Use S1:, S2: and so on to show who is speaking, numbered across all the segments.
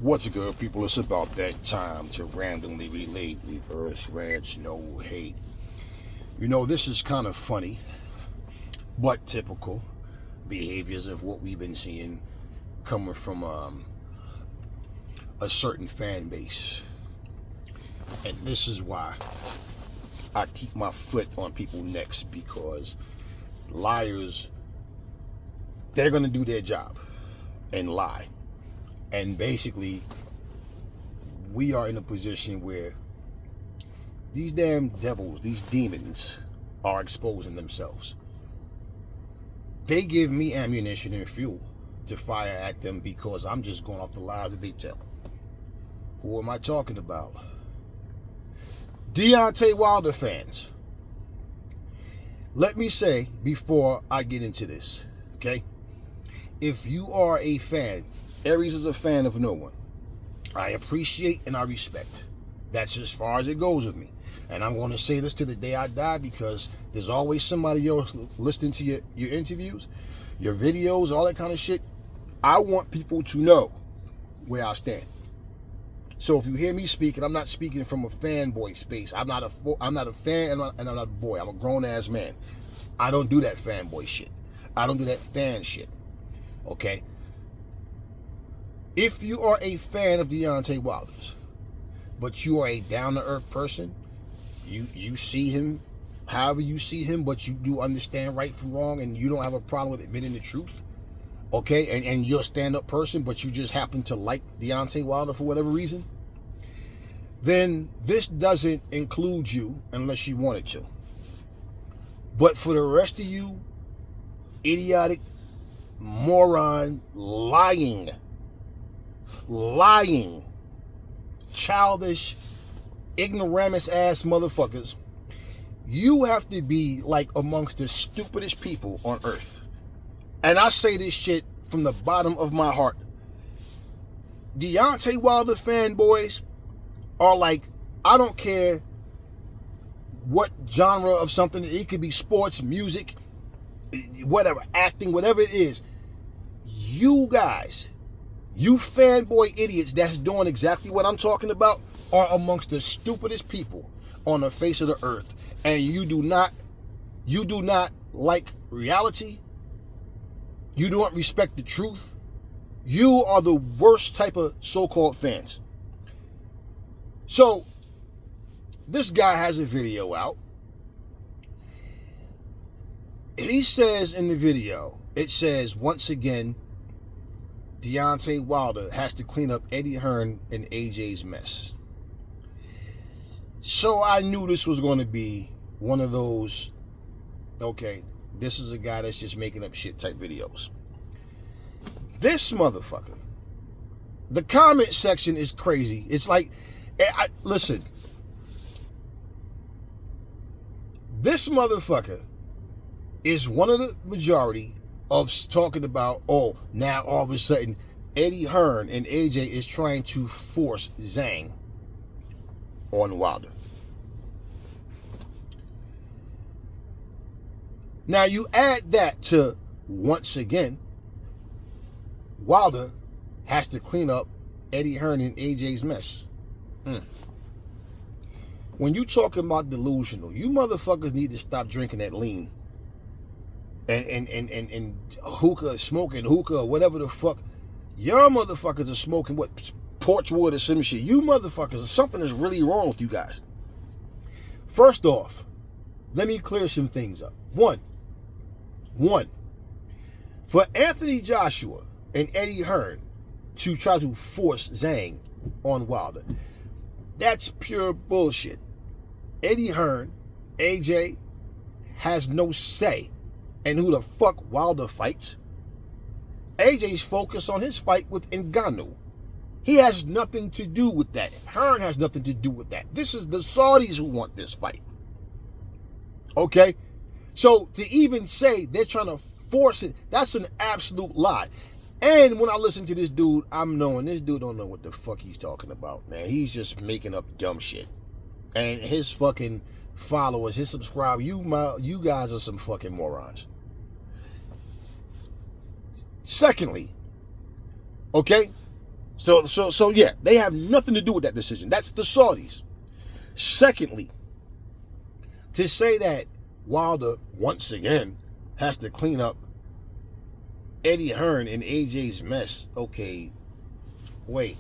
S1: What's good, people? It's about that time to randomly relate, reverse rants, no hate. You know, this is kind of funny, but typical behaviors of what we've been seeing coming from a certain fan base. And this is why I keep my foot on people's necks, because liars, they're going to do their job and lie. And basically, we are in a position where these damn devils, these demons, are exposing themselves. They give me ammunition and fuel to fire at them because I'm just going off the lies that they tell. Who am I talking about? Deontay Wilder fans. Let me say before I get into this, okay? If you are a fan, Aries is a fan of no one. I appreciate and I respect. That's as far as it goes with me. And I'm going to say this to the day I die, because there's always somebody else listening to your interviews, your videos, all that kind of shit. I want people to know where I stand. So if you hear me speaking, I'm not speaking from a fanboy space. I'm not a fan and I'm not a boy. I'm a grown-ass man. I don't do that fanboy shit. I don't do that fan shit. Okay? If you are a fan of Deontay Wilder's, but you are a down-to-earth person, you see him however you see him, but you do understand right from wrong, and you don't have a problem with admitting the truth, okay, and you're a stand-up person, but you just happen to like Deontay Wilder for whatever reason, then this doesn't include you unless you want it to. But for the rest of you, idiotic, moron, lying, childish, ignoramus ass motherfuckers, you have to be like amongst the stupidest people on earth. And I say this shit from the bottom of my heart. Deontay Wilder fanboys are like, I don't care what genre of something, it could be sports, music, whatever, acting, whatever it is. You guys, you fanboy idiots that's doing exactly what I'm talking about, are amongst the stupidest people on the face of the earth. And you do not like reality. You don't respect the truth. You are the worst type of so-called fans. So, this guy has a video out. He says in the video, it says, once again, Deontay Wilder has to clean up Eddie Hearn and AJ's mess. So I knew this was going to be one of those, okay, this is a guy that's just making up shit type videos. This motherfucker, the comment section is crazy. It's like, listen, this motherfucker is one of the majority of talking about, oh, now all of a sudden Eddie Hearn and AJ is trying to force Zhang on Wilder. Now you add that to, once again, Wilder has to clean up Eddie Hearn and AJ's mess. When you talking about delusional, you motherfuckers need to stop drinking that lean. And hookah, smoking hookah, or whatever the fuck. Y'all motherfuckers are smoking what, porchwood or some shit. You motherfuckers, something is really wrong with you guys. First off, let me clear some things up. One, for Anthony Joshua and Eddie Hearn to try to force Zhang on Wilder, that's pure bullshit. Eddie Hearn, AJ, has no say in who the fuck Wilder fights. AJ's focused on his fight with Ngannou. He has nothing to do with that. Hearn has nothing to do with that. This is the Saudis who want this fight. Okay? So to even say they're trying to force it, that's an absolute lie. And when I listen to this dude, I'm knowing this dude don't know what the fuck he's talking about, man. He's just making up dumb shit. And his fucking followers, his subscribers, you guys are some fucking morons. Secondly, okay, So yeah, they have nothing to do with that decision. That's the Saudis. Secondly, to say that Wilder, once again, has to clean up Eddie Hearn and AJ's mess. Okay, wait.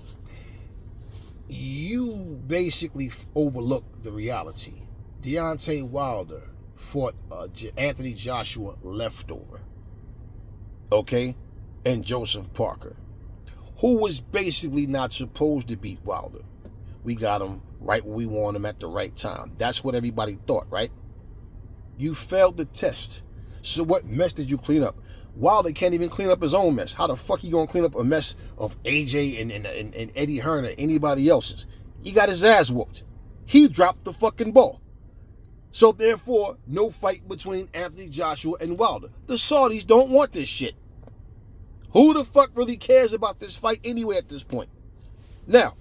S1: You basically overlooked the reality. Deontay Wilder fought Anthony Joshua leftover. Okay? And Joseph Parker, who was basically not supposed to beat Wilder. We got him right where we want him at the right time. That's what everybody thought, right? You failed the test. So what mess did you clean up? Wilder can't even clean up his own mess. How the fuck he gonna clean up a mess of AJ and Eddie Hearn or anybody else's? He got his ass whooped. He dropped the fucking ball. So therefore, no fight between Anthony Joshua and Wilder. The Saudis don't want this shit. Who the fuck really cares about this fight anyway at this point? Now,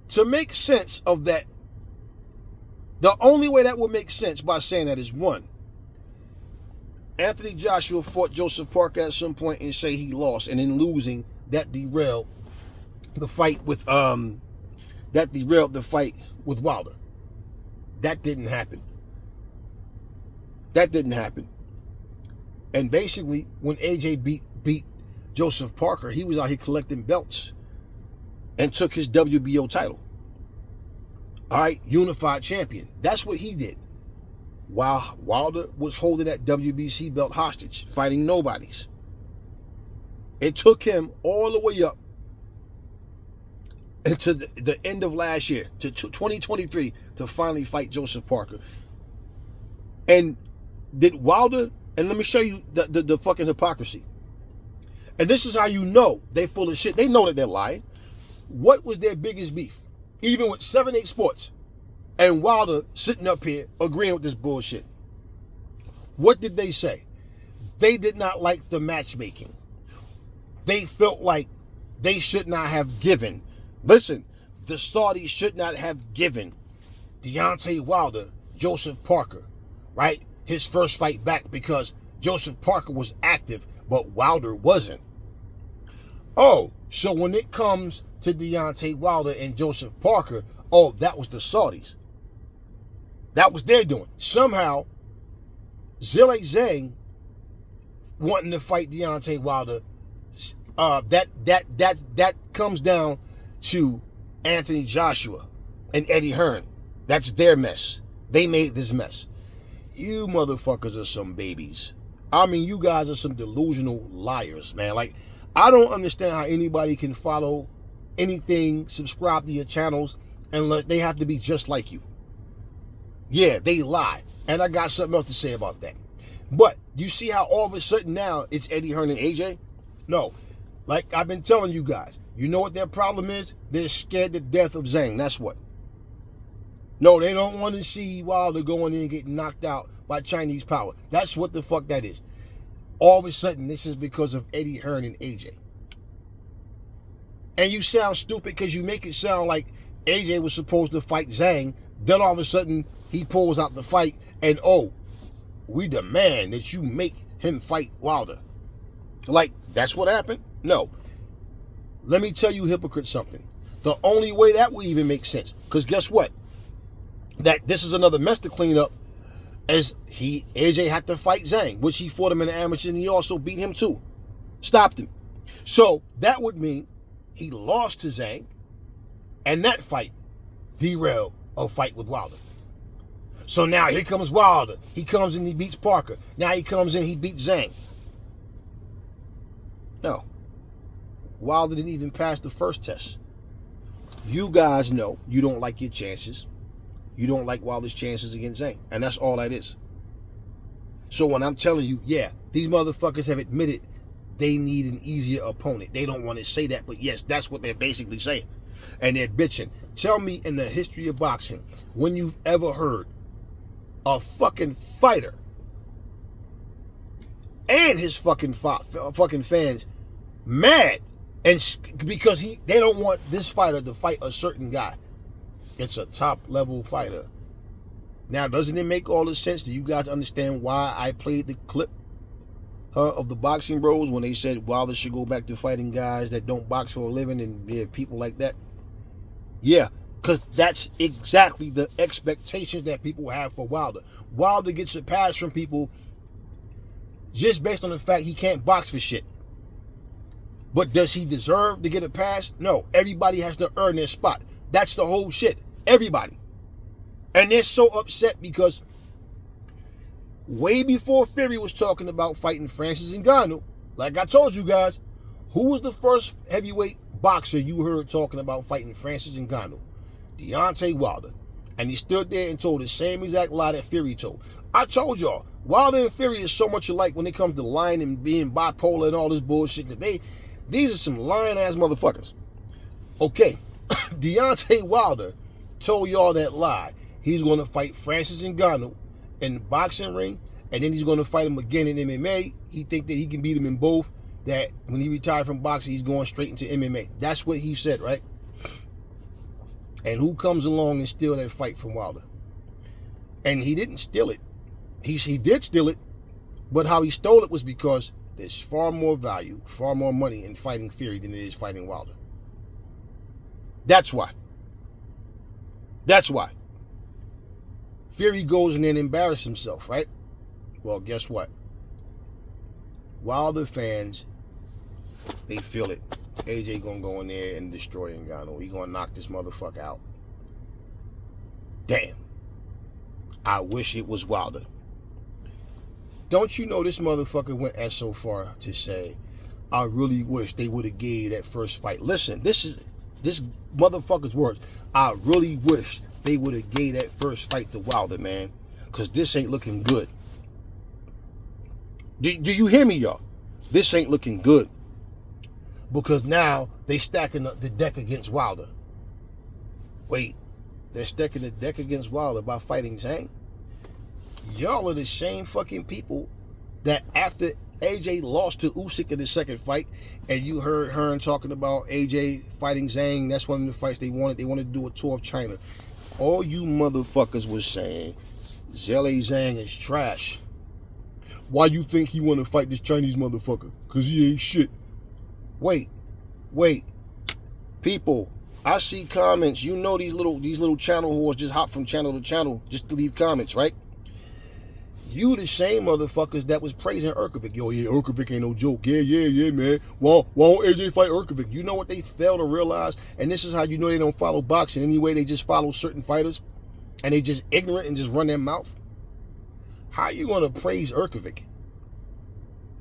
S1: to make sense of that, the only way that would make sense by saying that is, one, Anthony Joshua fought Joseph Parker at some point and say he lost, and in losing, that derailed the fight with Wilder. That didn't happen. And basically, when AJ beat Joseph Parker, he was out here collecting belts and took his WBO title. All right, unified champion. That's what he did. While Wilder was holding that WBC belt hostage, fighting nobodies. It took him all the way up into the end of last year, to 2023, to finally fight Joseph Parker. And did Wilder, and let me show you the fucking hypocrisy. And this is how you know they full of shit. They know that they're lying. What was their biggest beef? Even with 7-8 Sports and Wilder sitting up here agreeing with this bullshit. What did they say? They did not like the matchmaking. They felt like they should not have given. Listen, the Saudis should not have given Deontay Wilder Joseph Parker, right? His first fight back, because Joseph Parker was active, but Wilder wasn't. Oh, so when it comes to Deontay Wilder and Joseph Parker, oh, that was the Saudis. That was their doing. Somehow, Zhang wanting to fight Deontay Wilder, that comes down to Anthony Joshua and Eddie Hearn. That's their mess. They made this mess. You motherfuckers are some babies. I mean, you guys are some delusional liars, man. Like, I don't understand how anybody can follow anything, subscribe to your channels, unless they have to be just like you. Yeah, they lie. And I got something else to say about that. But you see how all of a sudden now it's Eddie Hearn and AJ? No. Like I've been telling you guys, you know what their problem is? They're scared to death of Zhang. That's what. No, they don't want to see Wilder going in and get knocked out by Chinese power. That's what the fuck that is. All of a sudden, this is because of Eddie Hearn and AJ. And you sound stupid because you make it sound like AJ was supposed to fight Zhang. Then all of a sudden, he pulls out the fight and, oh, we demand that you make him fight Wilder. Like, that's what happened? No. Let me tell you, hypocrite, something. The only way that would even make sense, because guess what? That this is another mess to clean up, as AJ had to fight Zhang, which he fought him in the amateur, and he also beat him too. Stopped him. So that would mean he lost to Zhang, and that fight derailed a fight with Wilder. So now here comes Wilder. He comes in, he beats Parker. Now he comes in, he beats Zhang. No. Wilder didn't even pass the first test. You guys know you don't like your chances. You don't like Wilder's chances against Zhang. And that's all that is. So when I'm telling you, yeah, these motherfuckers have admitted they need an easier opponent. They don't want to say that, but yes, that's what they're basically saying. And they're bitching. Tell me in the history of boxing when you've ever heard a fucking fighter and his fucking fans mad and because they don't want this fighter to fight a certain guy. It's a top level fighter. Now, doesn't it make all the sense? Do you guys understand why I played the clip of the boxing bros when they said Wilder should go back to fighting guys that don't box for a living and people like that? Yeah, because that's exactly the expectations that people have for Wilder. Wilder gets a pass from people just based on the fact he can't box for shit. But does he deserve to get a pass? No. Everybody has to earn their spot. That's the whole shit. Everybody. And they're so upset because way before Fury was talking about fighting Francis Ngannou, like I told you guys, who was the first heavyweight boxer you heard talking about fighting Francis Ngannou? Deontay Wilder. And he stood there and told the same exact lie that Fury told. I told y'all, Wilder and Fury is so much alike when it comes to lying and being bipolar and all this bullshit, because these are some lying-ass motherfuckers. Okay, Deontay Wilder told y'all that lie. He's going to fight Francis Ngannou in the boxing ring, and then he's going to fight him again in MMA. He think that he can beat him in both, that when he retired from boxing, he's going straight into MMA. That's what he said, right? And who comes along and steal that fight from Wilder? And he didn't steal it. He did steal it, but how he stole it was because there's far more value, far more money in fighting Fury than it is fighting Wilder. That's why. That's why. Fury goes in there and embarrasses himself, right? Well, guess what? Wilder fans, they feel it. AJ gonna go in there and destroy Ngannou. He gonna knock this motherfucker out. Damn. I wish it was Wilder. Don't you know this motherfucker went as so far to say, I really wish they would have gave that first fight. Listen, this motherfucker's words. I really wish they would have gave that first fight to Wilder, man. Because this ain't looking good. Do you hear me, y'all? This ain't looking good. Because now they stacking up the deck against Wilder. Wait, they're stacking the deck against Wilder by fighting Zhang? Y'all are the same fucking people that after AJ lost to Usyk in the second fight, and you heard Hearn talking about AJ fighting Zhang, that's one of the fights they wanted. They wanted to do a tour of China. All you motherfuckers was saying, Zhang is trash. Why you think he want to fight this Chinese motherfucker? Because he ain't shit. Wait. People, I see comments. You know these little channel whores just hop from channel to channel just to leave comments, right? You the same motherfuckers that was praising Urkovic. Yo, yeah, Urkovic ain't no joke. Yeah, man. Why don't AJ fight Urkovic? You know what they fail to realize? And this is how you know they don't follow boxing anyway. They just follow certain fighters. And they just ignorant and just run their mouth. How you going to praise Urkovic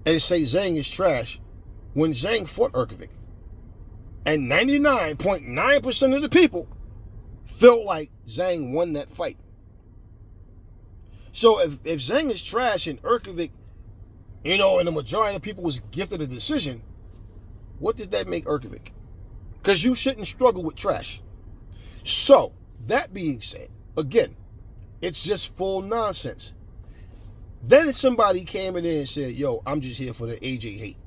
S1: and say Zhang is trash when Zhang fought Urkovic? And 99.9% of the people felt like Zhang won that fight. So if Zhang is trash and Urkovic, and the majority of people was gifted a decision, what does that make Urkovic? Because you shouldn't struggle with trash. So, that being said, again, it's just full nonsense. Then somebody came in there and said, yo, I'm just here for the AJ hate.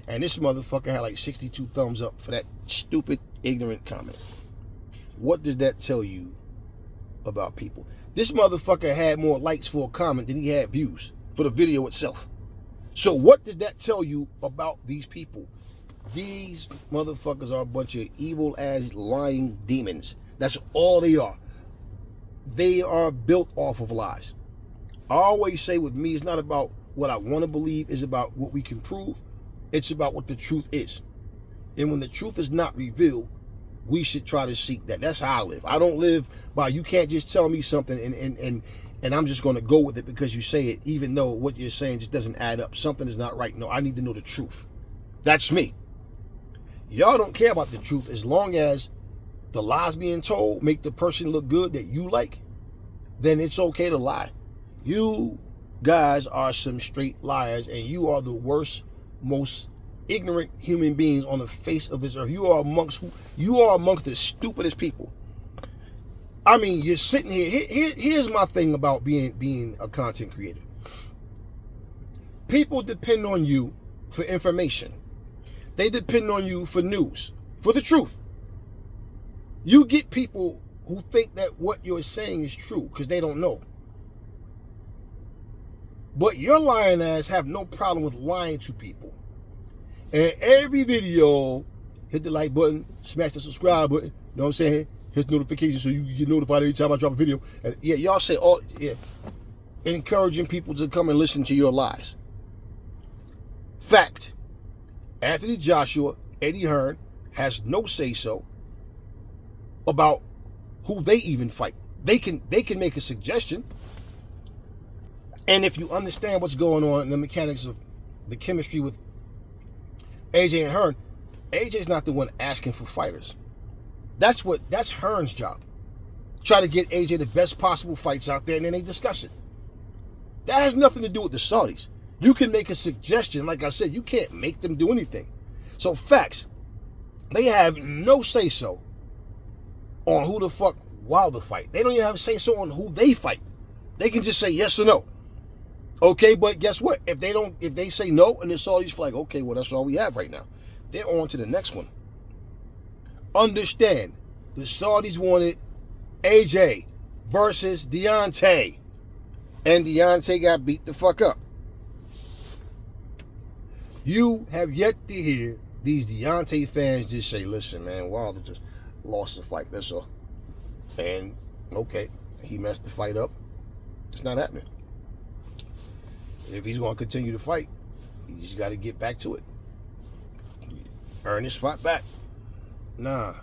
S1: And this motherfucker had like 62 thumbs up for that stupid, ignorant comment. What does that tell you about people? This motherfucker had more likes for a comment than he had views for the video itself. So what does that tell you about these people? These motherfuckers are a bunch of evil-ass lying demons. That's all they are. They are built off of lies. I always say with me, it's not about what I want to believe, it's about what we can prove. It's about what the truth is. And when the truth is not revealed, we should try to seek that. That's how I live. I don't live by, you can't just tell me something and I'm just going to go with it because you say it, even though what you're saying just doesn't add up. Something is not right. No, I need to know the truth. That's me. Y'all don't care about the truth as long as the lies being told make the person look good that you like, then it's okay to lie. You guys are some straight liars, and you are the worst, most ignorant human beings on the face of this earth. You are amongst the stupidest people. I mean, you're sitting here. Here's my thing about being a content creator. People depend on you for information. They depend on you for news, for the truth. You get people who think that what you're saying is true because they don't know. But your lying ass have no problem with lying to people. And every video, hit the like button, smash the subscribe button, you know what I'm saying? Hit notifications so you get notified every time I drop a video. And yeah, y'all say, oh, yeah, encouraging people to come and listen to your lies. Fact, Anthony Joshua, Eddie Hearn, has no say-so about who they even fight. They can make a suggestion. And if you understand what's going on in the mechanics of the chemistry with AJ and Hearn, AJ's not the one asking for fighters. That's Hearn's job. Try to get AJ the best possible fights out there, and then they discuss it. That has nothing to do with the Saudis. You can make a suggestion. Like I said, you can't make them do anything. So facts, they have no say-so on who the fuck Wilder fight. They don't even have a say-so on who they fight. They can just say yes or no. Okay, but guess what? If they say no and the Saudis feel like, okay, well, that's all we have right now, they're on to the next one. Understand, the Saudis wanted AJ versus Deontay, and Deontay got beat the fuck up. You have yet to hear these Deontay fans just say, listen, man, Wilder just lost the fight, that's all. And, okay, he messed the fight up. It's not happening. If he's going to continue to fight, he just got to get back to it. Earn his spot back. Nah.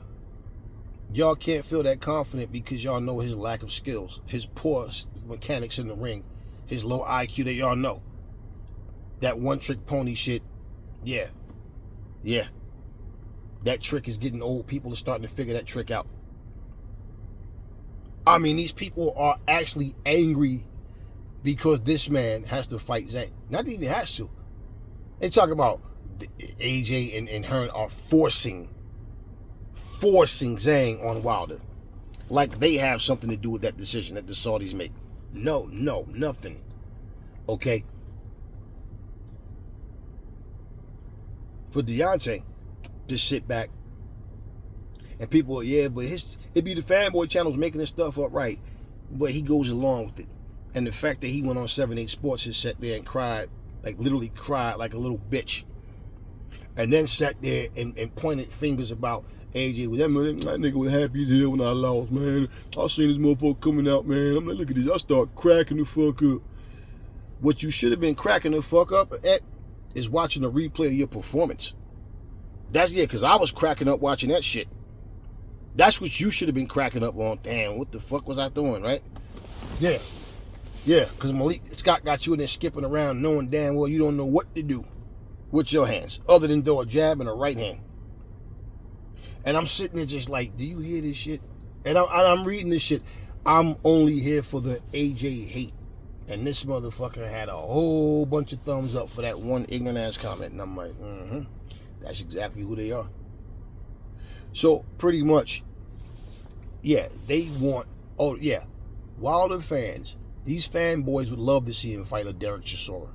S1: Y'all can't feel that confident because y'all know his lack of skills, his poor mechanics in the ring, his low IQ that y'all know. That one-trick pony shit, yeah. That trick is getting old. People are starting to figure that trick out. I mean, these people are actually angry because this man has to fight Zhang. Not even has to. They talk about AJ and Hearn are forcing Zhang on Wilder. Like they have something to do with that decision that the Saudis make. No, nothing. Okay? For Deontay, just sit back. And people, yeah, but it be the fanboy channels making this stuff up, right? But he goes along with it. And the fact that he went on 7-8 Sports and sat there and cried, like literally cried like a little bitch. And then sat there and pointed fingers about AJ. That nigga was happy as hell when I lost, man. I seen this motherfucker coming out, man. I'm like, look at this. I start cracking the fuck up. What you should have been cracking the fuck up at is watching a replay of your performance. That's, yeah, because I was cracking up watching that shit. That's what you should have been cracking up on. Damn, what the fuck was I doing, right? Yeah, because Malik Scott got you in there skipping around knowing damn well you don't know what to do with your hands other than throw a jab and a right hand. And I'm sitting there just like, do you hear this shit? And I'm reading this shit. I'm only here for the AJ hate. And this motherfucker had a whole bunch of thumbs up for that one ignorant ass comment. And I'm like, that's exactly who they are. So pretty much, yeah, they want, Wilder fans, these fanboys would love to see him fight a Derek Chisora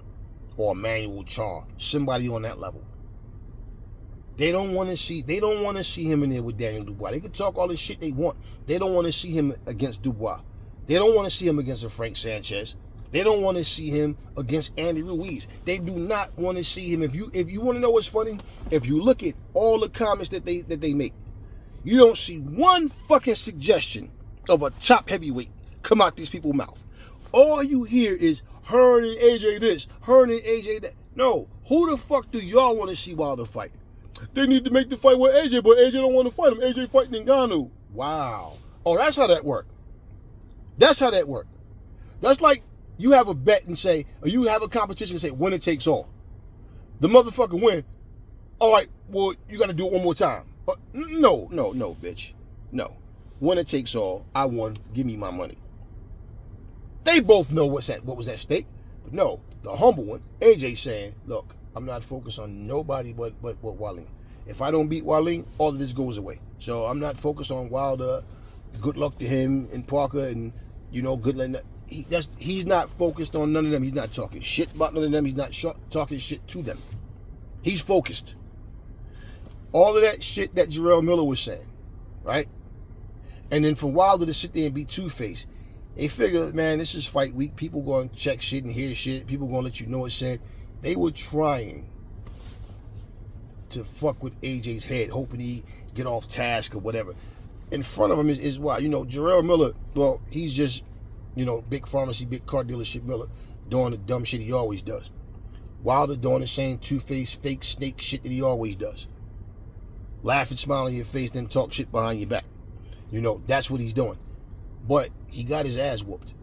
S1: or Emmanuel Charr, somebody on that level. They don't want to see him in there with Daniel Dubois. They can talk all the shit they want. They don't want to see him against Dubois. They don't want to see him against a Frank Sanchez. They don't want to see him against Andy Ruiz. They do not want to see him. If you want to know what's funny, if you look at all the comments that they make, you don't see one fucking suggestion of a top heavyweight come out these people's mouth. All you hear is Hearn and AJ this, Hearn and AJ that. No, who the fuck do y'all want to see Wilder fight? They need to make the fight with AJ, but AJ don't want to fight him. AJ fighting Ngannou. Wow. Oh, that's how that worked. That's how that worked. That's like you have a bet and say, or you have a competition and say, winner takes all. The motherfucker win. All right, well, you got to do it one more time. No, bitch. No. Winner takes all. I won. Give me my money. They both know what was at stake. But no, the humble one, AJ saying, look, I'm not focused on nobody but Wallin. If I don't beat Wallin, all of this goes away. So I'm not focused on Wilder. Good luck to him and Parker and, good luck. He's not focused on none of them. He's not talking shit about none of them. He's not talking shit to them. He's focused. All of that shit that Jarrell Miller was saying, right? And then for Wilder to sit there and be two-faced, They figure, man, this is fight week. People going to check shit and hear shit. People going to let you know it said. They were trying to fuck with AJ's head, hoping he get off task or whatever. In front of him is why, Jarrell Miller, well, he's just, big pharmacy, big car dealership Miller, doing the dumb shit he always does. Wilder doing the same two-faced, fake snake shit that he always does. Laugh and smile in your face, then talk shit behind your back. That's what he's doing. But he got his ass whooped.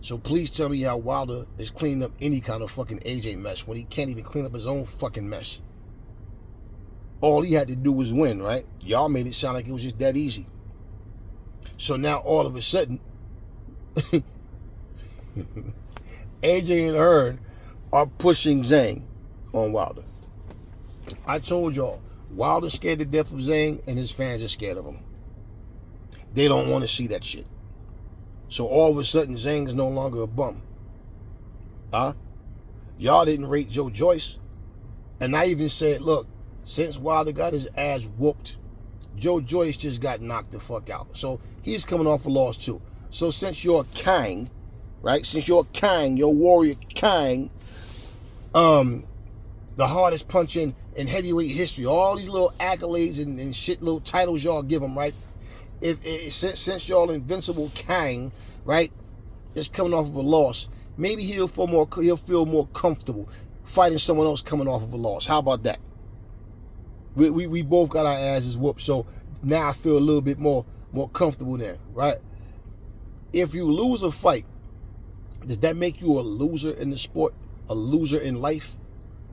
S1: So please tell me how Wilder is cleaning up any kind of fucking AJ mess when he can't even clean up his own fucking mess. All he had to do was win, right? Y'all made it sound like it was just that easy. So now all of a sudden, AJ and Hearn are pushing Zhang on Wilder. I told y'all, Wilder's scared to death of Zhang and his fans are scared of him. They don't want to see that shit. So all of a sudden, Zhang's no longer a bum. Y'all didn't rate Joe Joyce. And I even said, look, since Wilder got his ass whooped, Joe Joyce just got knocked the fuck out. So he's coming off a loss too. So since you're Kang, right? Since you're Kang, your warrior Kang, the hardest punch in heavyweight history, all these little accolades and shit, little titles y'all give him, right? Since y'all invincible Kang, right, is coming off of a loss, maybe he'll feel more comfortable fighting someone else coming off of a loss. How about that? We both got our asses whooped, so now I feel a little bit more comfortable then, right? If you lose a fight, does that make you a loser in the sport? A loser in life?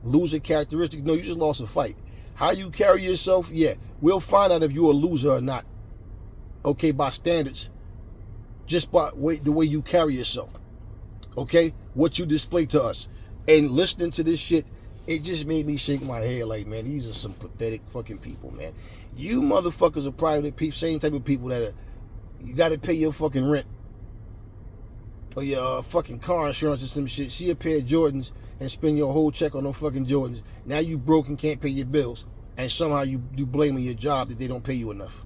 S1: Loser characteristics? No, you just lost a fight. How you carry yourself? Yeah, we'll find out if you're a loser or not. Okay, by standards, just by the way you carry yourself. Okay, what you display to us. And listening to this shit, it just made me shake my head like, man, these are some pathetic fucking people, man. You motherfuckers are probably the same type of people that you got to pay your fucking rent or your fucking car insurance or some shit. See a pair of Jordans and spend your whole check on those fucking Jordans. Now you broke and can't pay your bills. And somehow you blaming your job that they don't pay you enough.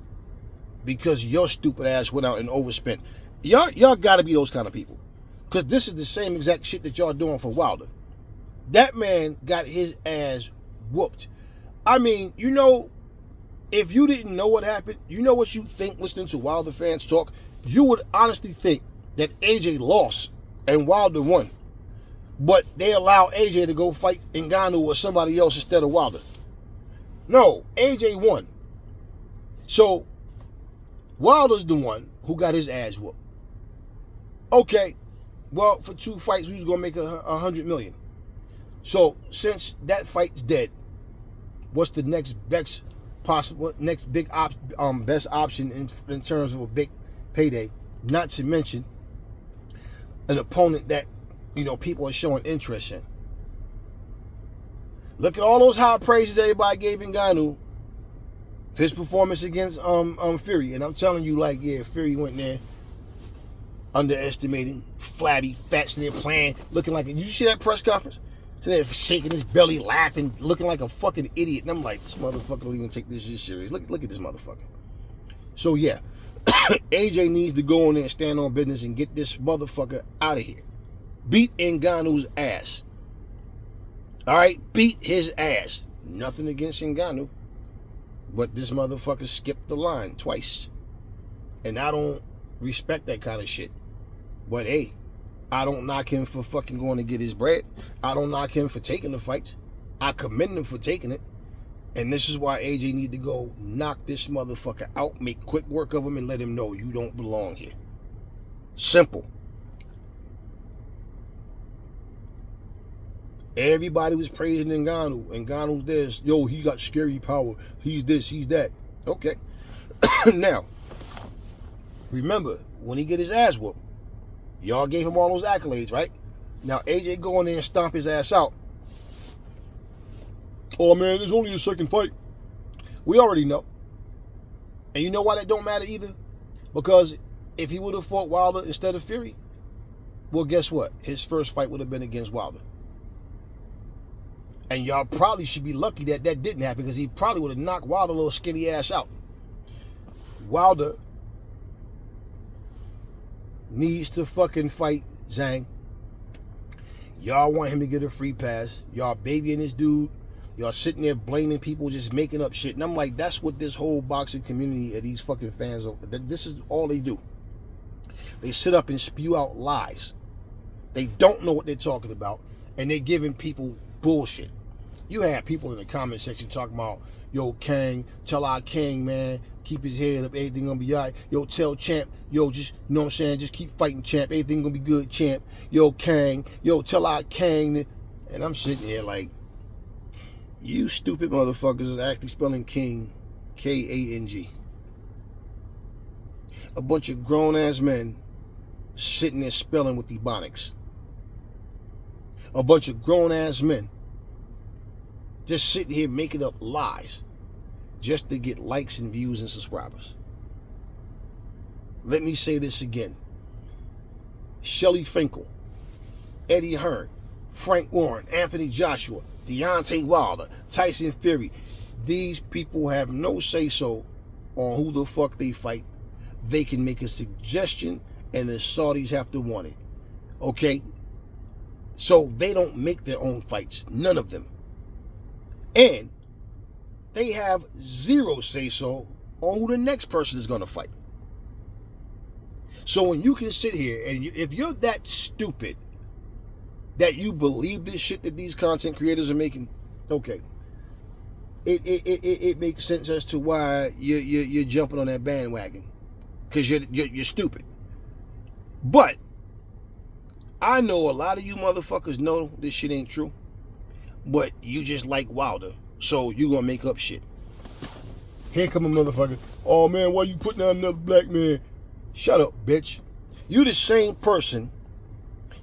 S1: Because your stupid ass went out and overspent. Y'all got to be those kind of people. Because this is the same exact shit that y'all doing for Wilder. That man got his ass whooped. I mean, if you didn't know what happened, what you think listening to Wilder fans talk, you would honestly think that AJ lost and Wilder won. But they allow AJ to go fight Ngannou or somebody else instead of Wilder. No, AJ won. So, Wilder's the one who got his ass whooped. Okay, well, for 2 fights, we was going to make $100 million. So, since that fight's dead, what's the next best big best option in terms of a big payday? Not to mention an opponent that, people are showing interest in. Look at all those high praises everybody gave Ngannou for his performance against Fury. And I'm telling you, like, yeah, Fury went there underestimating, flabby, fat, sitting there playing, looking like, did you see that press conference? Sitting there shaking his belly, laughing, looking like a fucking idiot. And I'm like, this motherfucker don't even take this shit serious. Look at this motherfucker. So yeah, AJ needs to go in there and stand on business and get this motherfucker out of here. Beat Ngannou's ass. All right, beat his ass. Nothing against Ngannou, but this motherfucker skipped the line twice. And I don't respect that kind of shit. But hey, I don't knock him for fucking going to get his bread. I don't knock him for taking the fights. I commend him for taking it. And this is why AJ need to go knock this motherfucker out, make quick work of him, and let him know you don't belong here. Simple. Everybody was praising Ngannou. Ngannou's this. Yo, he got scary power. He's this, he's that. Okay. Now, remember, when he get his ass whooped, y'all gave him all those accolades, right? Now, AJ go in there and stomp his ass out. Oh, man, there's only a second fight. We already know. And you know why that don't matter either? Because if he would have fought Wilder instead of Fury, well, guess what? His first fight would have been against Wilder. And y'all probably should be lucky that that didn't happen, because he probably would have knocked Wilder little skinny ass out. Wilder needs to fucking fight Zhang. Y'all want him to get a free pass. Y'all babying this dude. Y'all sitting there blaming people, just making up shit. And I'm like, that's what this whole boxing community of these fucking fans are. This is all they do. They sit up and spew out lies. They don't know what they're talking about. And they're giving people bullshit. You have people in the comment section talking about, yo, Kang, tell our King, man, keep his head up, everything gonna be all right. Yo, tell Champ, yo, just, you know what I'm saying, just keep fighting, Champ, everything gonna be good, Champ. Yo, Kang, yo, tell our Kang. And I'm sitting here like, you stupid motherfuckers is actually spelling King, K-A-N-G. A bunch of grown-ass men sitting there spelling with ebonics. A bunch of grown-ass men just sitting here making up lies just to get likes and views and subscribers. Let me say this again. Shelly Finkel, Eddie Hearn, Frank Warren, Anthony Joshua, Deontay Wilder, Tyson Fury. These people have no say-so on who the fuck they fight. They can make a suggestion and the Saudis have to want it. Okay? So they don't make their own fights. None of them. And they have zero say-so on who the next person is going to fight. So when you can sit here and if you're that stupid that you believe this shit that these content creators are making, okay, it makes sense as to why you're jumping on that bandwagon, because you're stupid. But I know a lot of you motherfuckers know this shit ain't true, but you just like Wilder, so you gonna make up shit. Here come a motherfucker. Oh man, why you putting down another black man? Shut up, bitch. You the same person.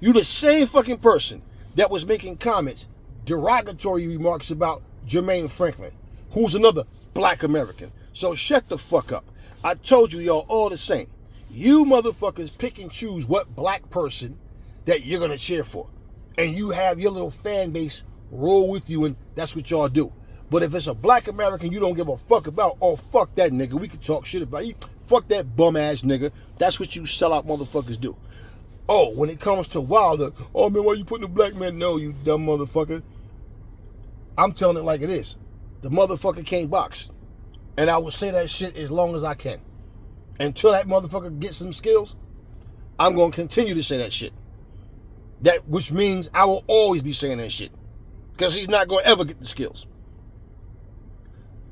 S1: You the same fucking person that was making comments, derogatory remarks about Jermaine Franklin, who's another black American. So shut the fuck up. I told you y'all all the same. You motherfuckers pick and choose what black person that you're gonna cheer for. And you have your little fan base roll with you, and that's what y'all do. But if it's a black American you don't give a fuck about, oh fuck that nigga, we can talk shit about you. Fuck that bum ass nigga. That's what you sellout motherfuckers do. Oh, when it comes to Wilder, oh man, why you putting a black man? No, you dumb motherfucker. I'm telling it like it is. The motherfucker can't box. And I will say that shit as long as I can. Until that motherfucker gets some skills, I'm going to continue to say that shit. That, which means I will always be saying that shit. Because he's not going to ever get the skills.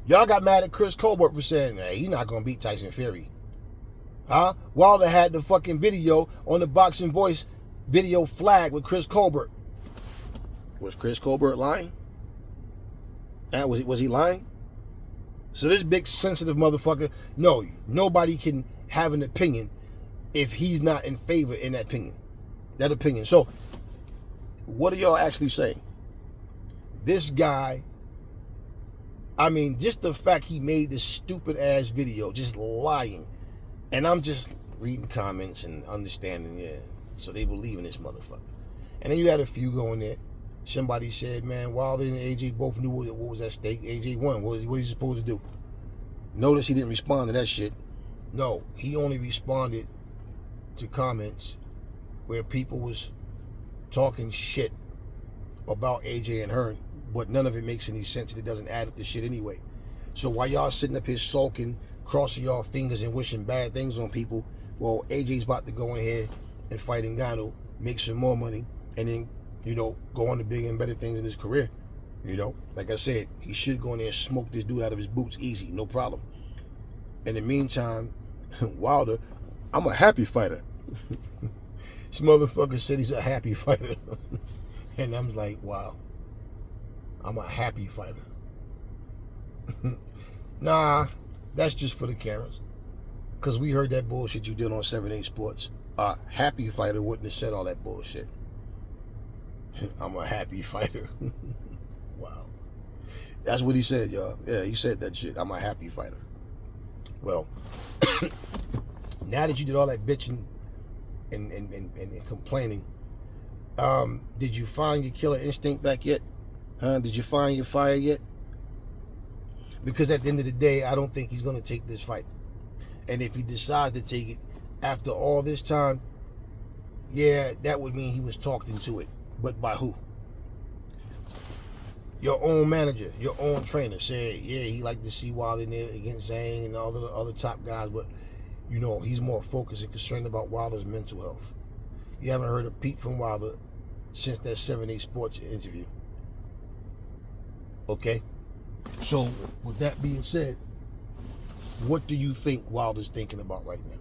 S1: Y'all got mad at Chris Colbert for saying, hey, he's not going to beat Tyson Fury. Huh? Wilder had the fucking video on the Boxing Voice video flag with Chris Colbert. Was Chris Colbert lying? Was he lying? So this big sensitive motherfucker, no, nobody can have an opinion if he's not in favor in that opinion. So what are y'all actually saying? This guy, I mean, just the fact he made this stupid ass video, just lying. And I'm just reading comments and understanding, yeah. So they believe in this motherfucker. And then you had a few going there. Somebody said, man, Wilder and AJ both knew what was at stake. AJ won. What was he supposed to do? Notice he didn't respond to that shit. No, he only responded to comments where people was talking shit about AJ and Hearn, but none of it makes any sense. It doesn't add up to shit anyway. So while y'all sitting up here sulking, crossing y'all fingers and wishing bad things on people, well, AJ's about to go in here and fight Ngannou, make some more money, and then, you know, go on to bigger and better things in his career. You know, like I said, he should go in there and smoke this dude out of his boots easy, no problem. In the meantime, Wilder, I'm a happy fighter. This motherfucker said he's a happy fighter. And I'm like, wow, I'm a happy fighter. Nah, that's just for the cameras. Because we heard that bullshit you did on 7-8 Sports. A happy fighter wouldn't have said all that bullshit. I'm a happy fighter. Wow. That's what he said, y'all. Yeah, he said that shit. I'm a happy fighter. Well, now that you did all that bitching and complaining, did you find your killer instinct back yet? Huh? Did you find your fire yet? Because at the end of the day, I don't think he's going to take this fight. And if he decides to take it, after all this time, Yeah, that would mean he was talked into it. But by who? Your own manager, your own trainer said, yeah, he liked to see Wilder in there against Zhang and all the other top guys, but, you know, he's more focused and concerned about Wilder's mental health. You haven't heard a peep from Wilder since that 7-8 Sports interview. Okay? So, with that being said, what do you think Wilder's thinking about right now?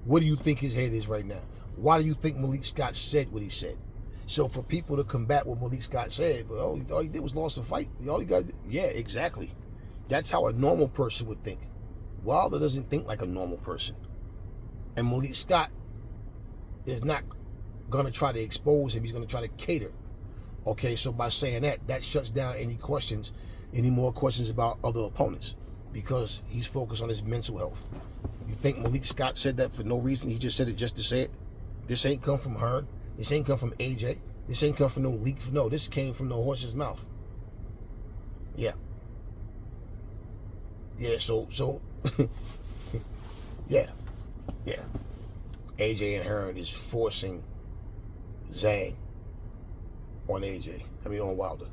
S1: What do you think his head is right now? Why do you think Malik Scott said what he said? So for people to combat what Malik Scott said, but all he did was lost a fight. All he got, yeah, exactly. That's how a normal person would think. Wilder doesn't think like a normal person. And Malik Scott is not going to try to expose him. He's going to try to cater. Okay, so by saying that, that shuts down any more questions about other opponents, because he's focused on his mental health. You think Malik Scott said that for no reason? He just said it just to say it? This ain't come from Hearn. This ain't come from AJ. This ain't come from no leak. No, this came from the horse's mouth. Yeah. Yeah, so yeah. AJ and Hearn is forcing Zhang on on Wilder.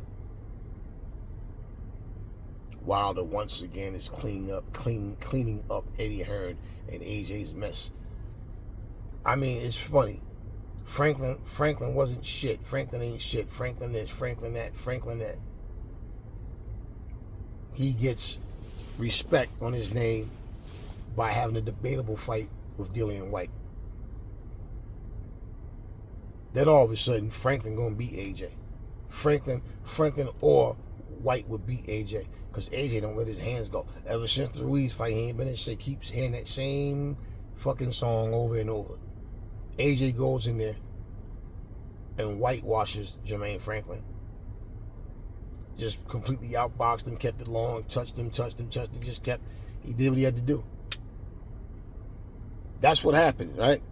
S1: Wilder once again is cleaning up Eddie Hearn and AJ's mess. I mean, it's funny. Franklin wasn't shit. Franklin ain't shit. Franklin this, Franklin that, Franklin that. He gets respect on his name by having a debatable fight with Dillian White. Then all of a sudden, Franklin gonna beat AJ. Franklin or White would beat AJ, because AJ don't let his hands go. Ever since the Ruiz fight, he ain't been in shit. Keeps hearing that same fucking song over and over. AJ goes in there and whitewashes Jermaine Franklin. Just completely outboxed him, kept it long, touched him, he did what he had to do. That's what happened, right?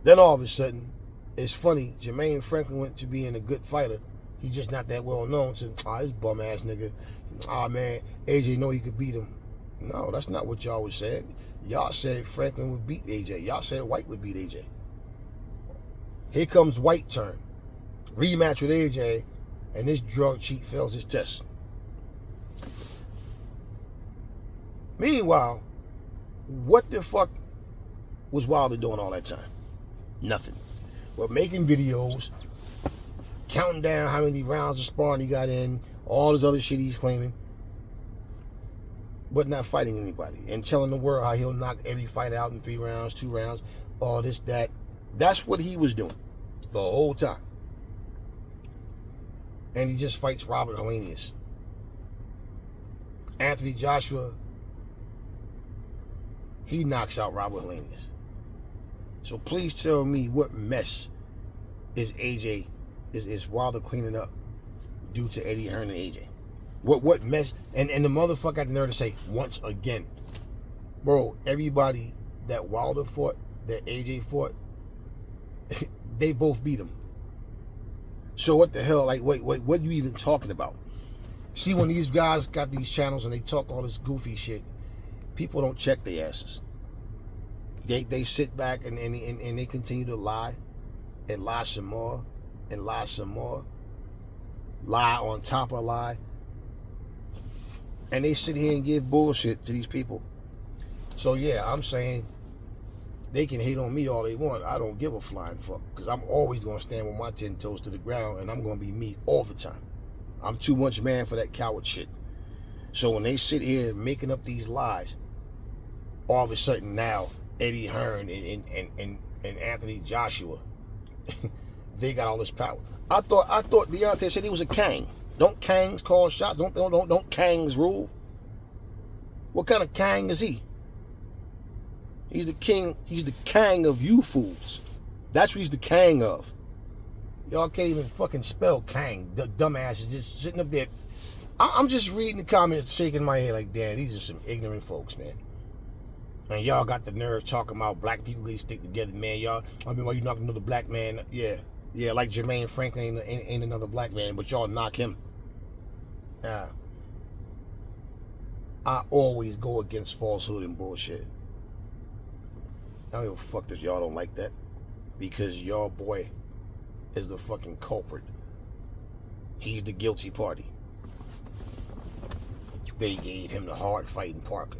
S1: Then all of a sudden, it's funny, Jermaine Franklin went to being a good fighter. He's just not that well known to, this bum ass nigga. Man, AJ know he could beat him. No, that's not what y'all was saying. Y'all said Franklin would beat AJ. Y'all said White would beat AJ. Here comes White turn. Rematch with AJ, and this drug cheat fails his test. Meanwhile, what the fuck was Wilder doing all that time? Nothing. But making videos, counting down how many rounds of sparring he got in, all this other shit he's claiming, but not fighting anybody, and telling the world how he'll knock every fight out in 3 rounds, 2 rounds, all this, that. That's what he was doing the whole time. And he just fights Robert Helenius. Anthony Joshua, he knocks out Robert Helenius. So please tell me what mess is Wilder cleaning up due to Eddie Hearn and AJ? What mess? And the motherfucker got the nerve to say, once again. Bro, everybody that Wilder fought, that AJ fought, they both beat him. So what the hell? Like, wait, what are you even talking about? See, when these guys got these channels and they talk all this goofy shit, people don't check their asses. They sit back and they continue to lie and lie some more and lie some more. Lie on top of lie. And they sit here and give bullshit to these people. So yeah, I'm saying they can hate on me all they want. I don't give a flying fuck, because I'm always going to stand with my 10 toes to the ground, and I'm going to be me all the time. I'm too much man for that coward shit. So when they sit here making up these lies, all of a sudden now Eddie Hearn and Anthony Joshua, they got all this power. I thought Deontay said he was a Kang. Don't Kangs call shots? Don't Kangs rule? What kind of Kang is he? He's the king. He's the Kang of you fools. That's what he's the Kang of. Y'all can't even fucking spell Kang. The dumbasses just sitting up there. I'm just reading the comments, shaking my head like, damn, these are some ignorant folks, man. And y'all got the nerve talking about black people, they stick together, man. Y'all, I mean, why you knock another black man? Yeah, like Jermaine Franklin ain't another black man, but y'all knock him. I always go against falsehood and bullshit. I don't give a fuck that y'all don't like that, because y'all boy is the fucking culprit. He's the guilty party. They gave him the hard fighting Parker.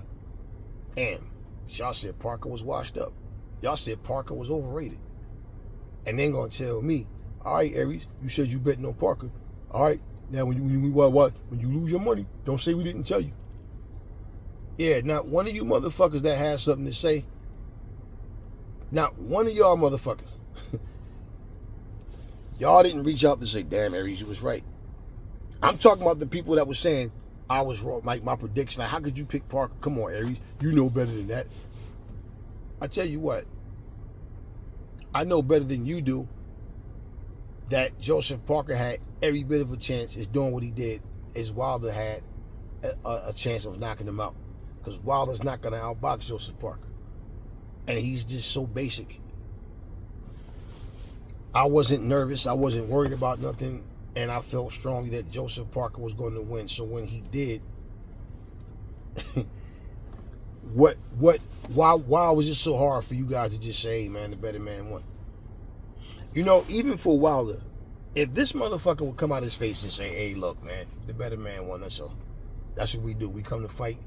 S1: Damn, y'all said Parker was washed up. Y'all said Parker was overrated. And then gonna tell me, all right, Aries, you said you betting on Parker. All right, now when you lose your money, don't say we didn't tell you. Yeah, not one of you motherfuckers that has something to say. Not one of y'all motherfuckers. Y'all didn't reach out to say, damn, Aries, you was right. I'm talking about the people that was saying I was wrong, like my prediction. Like, how could you pick Parker? Come on, Aries, you know better than that. I tell you what, I know better than you do that Joseph Parker had every bit of a chance as doing what he did as Wilder had a chance of knocking him out. Because Wilder's not going to outbox Joseph Parker. And he's just so basic. I wasn't nervous. I wasn't worried about nothing. And I felt strongly that Joseph Parker was going to win. So when he did, why was it so hard for you guys to just say, hey, man, the better man won? You know, even for Wilder, if this motherfucker would come out his face and say, hey, look, man, the better man won, that's all. That's what we do. We come to fight.